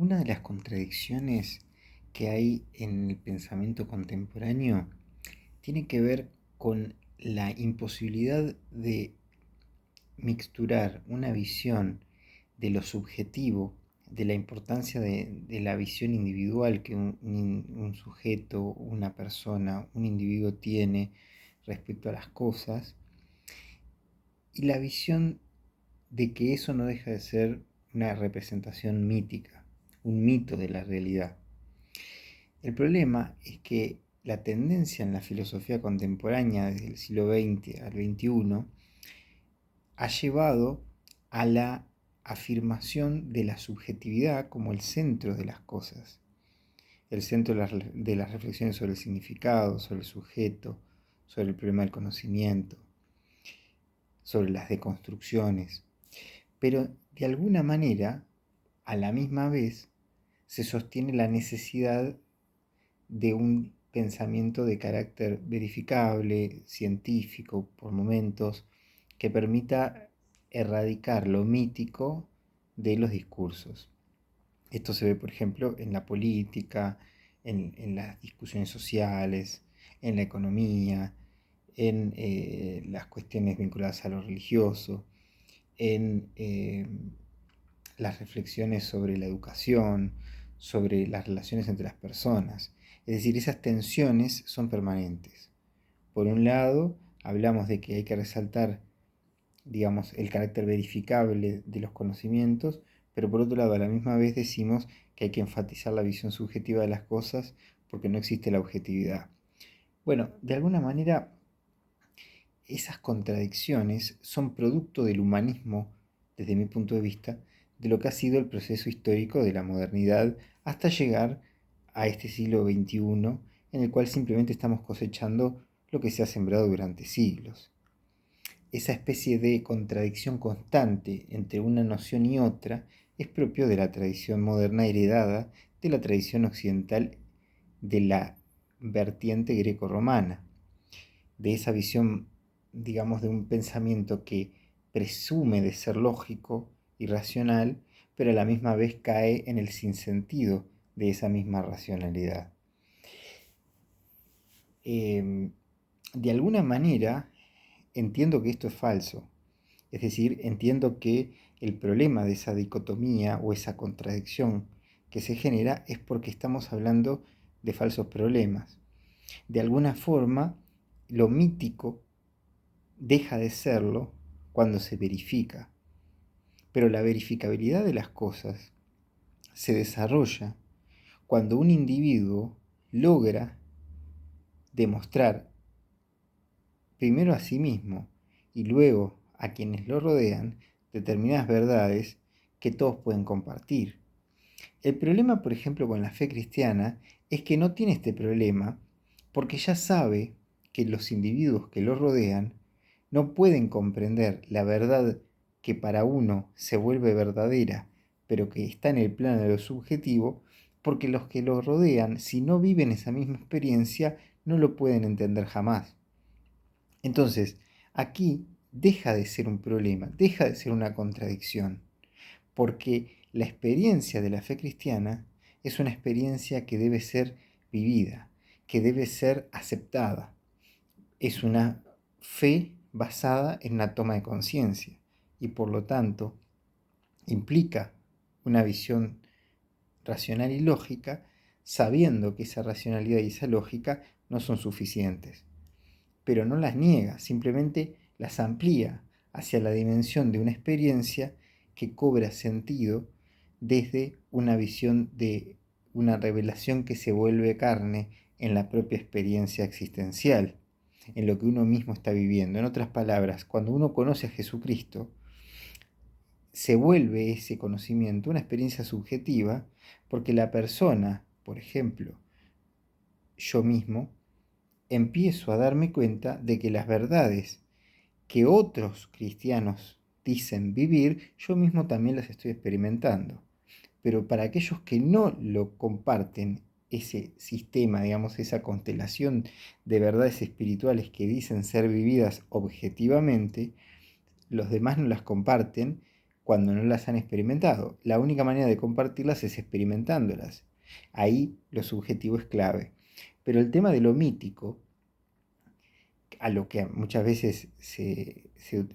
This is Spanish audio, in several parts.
Una de las contradicciones que hay en el pensamiento contemporáneo tiene que ver con la imposibilidad de mixturar una visión de lo subjetivo, de la importancia de la visión individual que un sujeto, una persona, un individuo tiene respecto a las cosas, y la visión de que eso no deja de ser una representación mítica, un mito de la realidad. El problema es que la tendencia en la filosofía contemporánea desde el siglo XX al XXI ha llevado a la afirmación de la subjetividad como el centro de las cosas, el centro de las reflexiones sobre el significado, sobre el sujeto, sobre el problema del conocimiento, sobre las deconstrucciones. Pero de alguna manera, a la misma vez, se sostiene la necesidad de un pensamiento de carácter verificable, científico, por momentos, que permita erradicar lo mítico de los discursos. Esto se ve, por ejemplo, en la política, en las discusiones sociales, en la economía, en las cuestiones vinculadas a lo religioso, en las reflexiones sobre la educación, sobre las relaciones entre las personas. Es decir, esas tensiones son permanentes. Por un lado, hablamos de que hay que resaltar, digamos, el carácter verificable de los conocimientos, pero por otro lado, a la misma vez decimos que hay que enfatizar la visión subjetiva de las cosas porque no existe la objetividad. Bueno, de alguna manera, esas contradicciones son producto del humanismo, desde mi punto de vista, de lo que ha sido el proceso histórico de la modernidad hasta llegar a este siglo XXI, en el cual simplemente estamos cosechando lo que se ha sembrado durante siglos. Esa especie de contradicción constante entre una noción y otra es propio de la tradición moderna heredada de la tradición occidental de la vertiente greco-romana, de esa visión, digamos, de un pensamiento que presume de ser lógico y racional, pero a la misma vez cae en el sinsentido de esa misma racionalidad. De alguna manera, entiendo que esto es falso, es decir, entiendo que el problema de esa dicotomía o esa contradicción que se genera es porque estamos hablando de falsos problemas. De alguna forma, lo mítico deja de serlo cuando se verifica, pero la verificabilidad de las cosas se desarrolla cuando un individuo logra demostrar primero a sí mismo y luego a quienes lo rodean determinadas verdades que todos pueden compartir. El problema, por ejemplo, con la fe cristiana es que no tiene este problema porque ya sabe que los individuos que lo rodean no pueden comprender la verdad que para uno se vuelve verdadera, pero que está en el plano de lo subjetivo, porque los que lo rodean, si no viven esa misma experiencia, no lo pueden entender jamás. Entonces, aquí deja de ser un problema, deja de ser una contradicción, porque la experiencia de la fe cristiana es una experiencia que debe ser vivida, que debe ser aceptada. Es una fe basada en la toma de conciencia y por lo tanto implica una visión racional y lógica, sabiendo que esa racionalidad y esa lógica no son suficientes. Pero no las niega, simplemente las amplía hacia la dimensión de una experiencia que cobra sentido desde una visión de una revelación que se vuelve carne en la propia experiencia existencial, en lo que uno mismo está viviendo. En otras palabras, cuando uno conoce a Jesucristo, se vuelve ese conocimiento una experiencia subjetiva porque la persona, por ejemplo, yo mismo, empiezo a darme cuenta de que las verdades que otros cristianos dicen vivir, yo mismo también las estoy experimentando. Pero para aquellos que no lo comparten, ese sistema, digamos, esa constelación de verdades espirituales que dicen ser vividas objetivamente, los demás no las comparten cuando no las han experimentado. La única manera de compartirlas es experimentándolas. Ahí lo subjetivo es clave. Pero el tema de lo mítico, a lo que muchas veces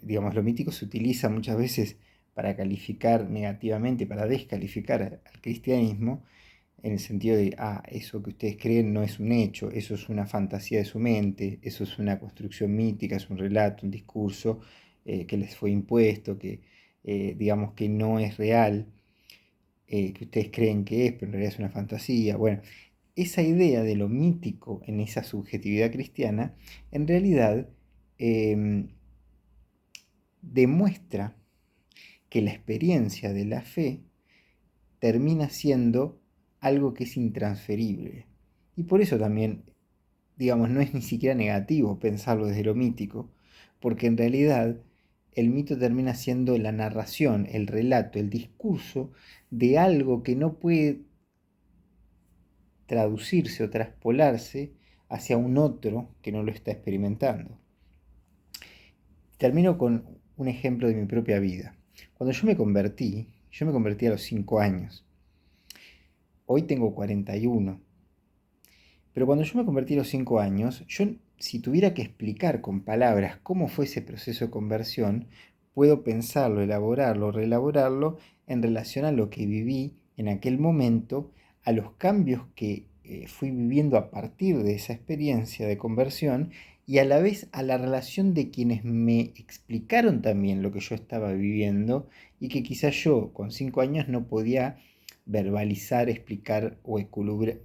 digamos, lo mítico se utiliza muchas veces para calificar negativamente, para descalificar al cristianismo, en el sentido de, eso que ustedes creen no es un hecho, eso es una fantasía de su mente, eso es una construcción mítica, es un relato, un discurso que les fue impuesto, que digamos que no es real, que ustedes creen que es, pero en realidad es una fantasía. Bueno, esa idea de lo mítico en esa subjetividad cristiana, en realidad demuestra que la experiencia de la fe termina siendo algo que es intransferible. Y por eso también, digamos, no es ni siquiera negativo pensarlo desde lo mítico, porque en realidad el mito termina siendo la narración, el relato, el discurso de algo que no puede traducirse o traspolarse hacia un otro que no lo está experimentando. Termino con un ejemplo de mi propia vida. Cuando yo me convertí a los 5 años. Hoy tengo 41. Pero cuando yo me convertí a los 5 años, yo, si tuviera que explicar con palabras cómo fue ese proceso de conversión, puedo pensarlo, elaborarlo, reelaborarlo en relación a lo que viví en aquel momento, a los cambios que fui viviendo a partir de esa experiencia de conversión y a la vez a la relación de quienes me explicaron también lo que yo estaba viviendo y que quizás yo con 5 años no podía verbalizar, explicar o elucubrar,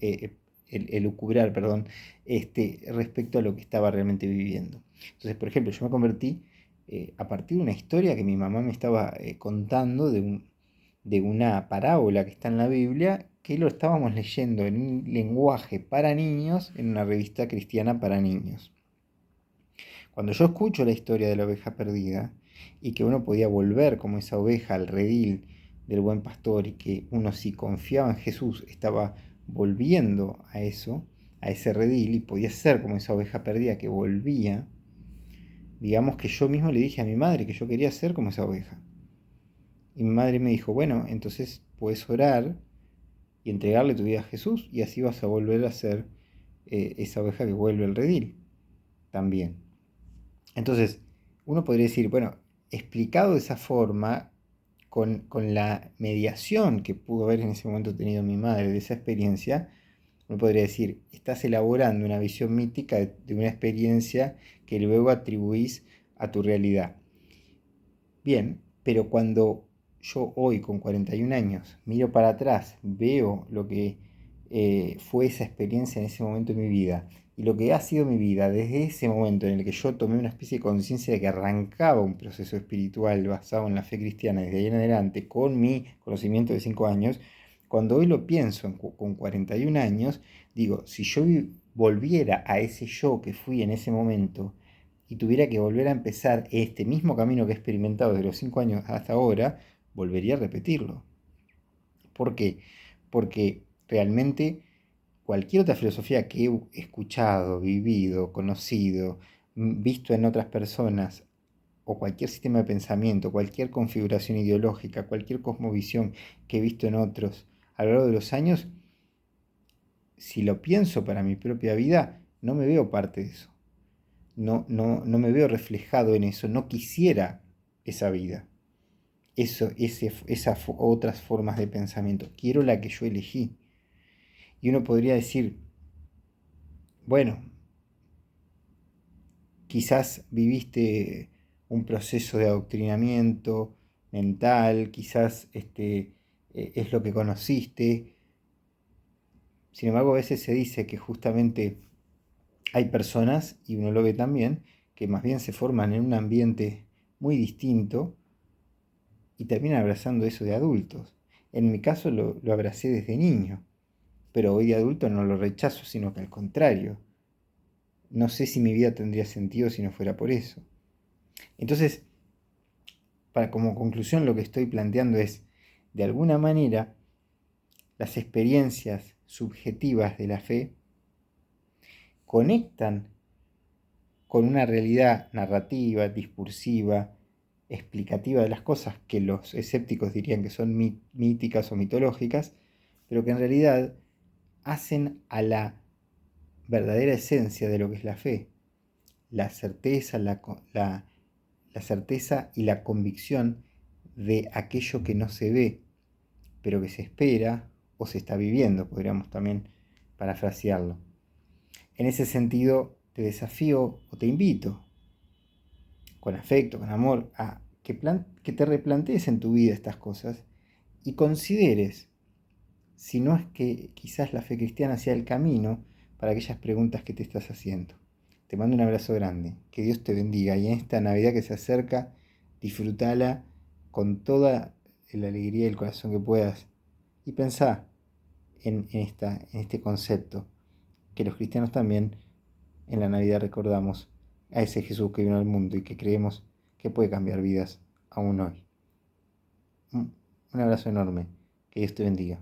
respecto a lo que estaba realmente viviendo. Entonces, por ejemplo, yo me convertí a partir de una historia que mi mamá me estaba contando de una parábola que está en la Biblia, que lo estábamos leyendo en un lenguaje para niños en una revista cristiana para niños. Cuando yo escucho la historia de la oveja perdida y que uno podía volver como esa oveja al redil del buen pastor y que uno, si confiaba en Jesús, estaba volviendo a eso, a ese redil, y podía ser como esa oveja perdida que volvía, digamos que yo mismo le dije a mi madre que yo quería ser como esa oveja. Y mi madre me dijo, bueno, entonces puedes orar y entregarle tu vida a Jesús y así vas a volver a ser esa oveja que vuelve al redil también. Entonces, uno podría decir, bueno, explicado de esa forma, con la mediación que pudo haber en ese momento tenido mi madre de esa experiencia, uno podría decir, estás elaborando una visión mítica de una experiencia que luego atribuís a tu realidad. Bien, pero cuando yo hoy con 41 años miro para atrás, veo lo que fue esa experiencia en ese momento de mi vida y lo que ha sido mi vida desde ese momento en el que yo tomé una especie de conciencia de que arrancaba un proceso espiritual basado en la fe cristiana desde ahí en adelante con mi conocimiento de 5 años, cuando hoy lo pienso con 41 años, digo, si yo volviera a ese yo que fui en ese momento, y tuviera que volver a empezar este mismo camino que he experimentado desde los 5 años hasta ahora, volvería a repetirlo. ¿Por qué? Porque realmente cualquier otra filosofía que he escuchado, vivido, conocido, visto en otras personas, o cualquier sistema de pensamiento, cualquier configuración ideológica, cualquier cosmovisión que he visto en otros a lo largo de los años, si lo pienso para mi propia vida, no me veo parte de eso. No me veo reflejado en eso, no quisiera esa vida, esas otras formas de pensamiento, quiero la que yo elegí. Y uno podría decir, bueno, quizás viviste un proceso de adoctrinamiento mental, quizás es lo que conociste. Sin embargo, a veces se dice que justamente hay personas, y uno lo ve también, que más bien se forman en un ambiente muy distinto y terminan abrazando eso de adultos. En mi caso lo abracé desde niño, pero hoy de adulto no lo rechazo, sino que al contrario. No sé si mi vida tendría sentido si no fuera por eso. Entonces, como conclusión lo que estoy planteando es, de alguna manera, las experiencias subjetivas de la fe conectan con una realidad narrativa, discursiva, explicativa de las cosas que los escépticos dirían que son míticas o mitológicas, pero que en realidad hacen a la verdadera esencia de lo que es la fe, la certeza, la certeza y la convicción de aquello que no se ve, pero que se espera o se está viviendo, podríamos también parafrasearlo. En ese sentido, te desafío o te invito, con afecto, con amor, a que te replantees en tu vida estas cosas y consideres si no es que quizás la fe cristiana sea el camino para aquellas preguntas que te estás haciendo. Te mando un abrazo grande, que Dios te bendiga y en esta Navidad que se acerca, disfrútala con toda la alegría del corazón que puedas y pensá en este concepto, que los cristianos también en la Navidad recordamos a ese Jesús que vino al mundo y que creemos que puede cambiar vidas aún hoy. Un abrazo enorme, que Dios te bendiga.